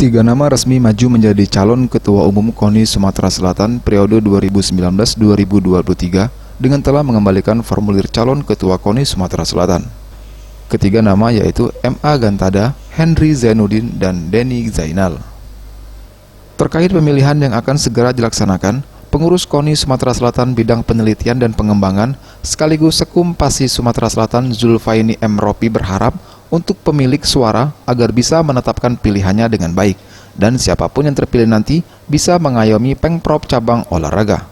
Tiga nama resmi maju menjadi calon Ketua Umum KONI Sumatera Selatan periode 2019-2023 dengan telah mengembalikan formulir calon Ketua KONI Sumatera Selatan. Ketiga nama yaitu M.A. Gantada, Henry Zainuddin, dan Denny Zainal. Terkait pemilihan yang akan segera dilaksanakan, pengurus KONI Sumatera Selatan bidang penelitian dan pengembangan sekaligus Sekum PASI Sumatera Selatan Zulfaini M. Ropi berharap untuk pemilik suara agar bisa menetapkan pilihannya dengan baik dan siapapun yang terpilih nanti bisa mengayomi Pengprov cabang olahraga.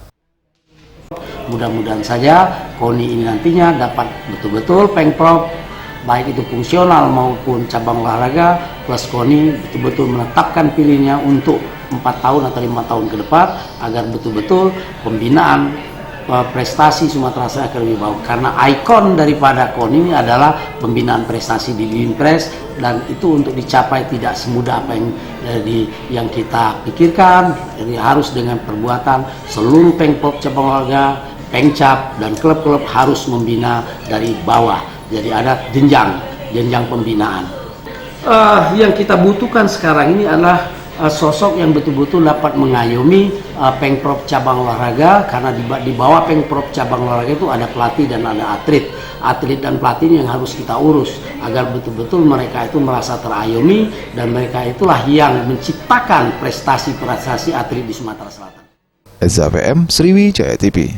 Mudah-mudahan saja KONI ini nantinya dapat betul-betul Pengprov baik itu fungsional maupun cabang olahraga plus KONI betul-betul menetapkan pilihnya untuk 4 tahun atau 5 tahun ke depan agar betul-betul pembinaan prestasi Sumatera Selatan lebih baik, karena ikon daripada KONI ini adalah pembinaan prestasi di Limpres, dan itu untuk dicapai tidak semudah apa yang kita pikirkan. Jadi harus dengan perbuatan seluruh Pengprov cabang olahraga, Pengcap dan klub-klub harus membina dari bawah. Jadi ada jenjang pembinaan. Yang kita butuhkan sekarang ini adalah sosok yang betul-betul dapat mengayomi Pengprov cabang olahraga, karena di bawah Pengprov cabang olahraga itu ada pelatih dan ada atlet dan pelatih yang harus kita urus agar betul-betul mereka itu merasa terayomi, dan mereka itulah yang menciptakan prestasi atlet di Sumatera Selatan. SZVM Sriwijaya TV.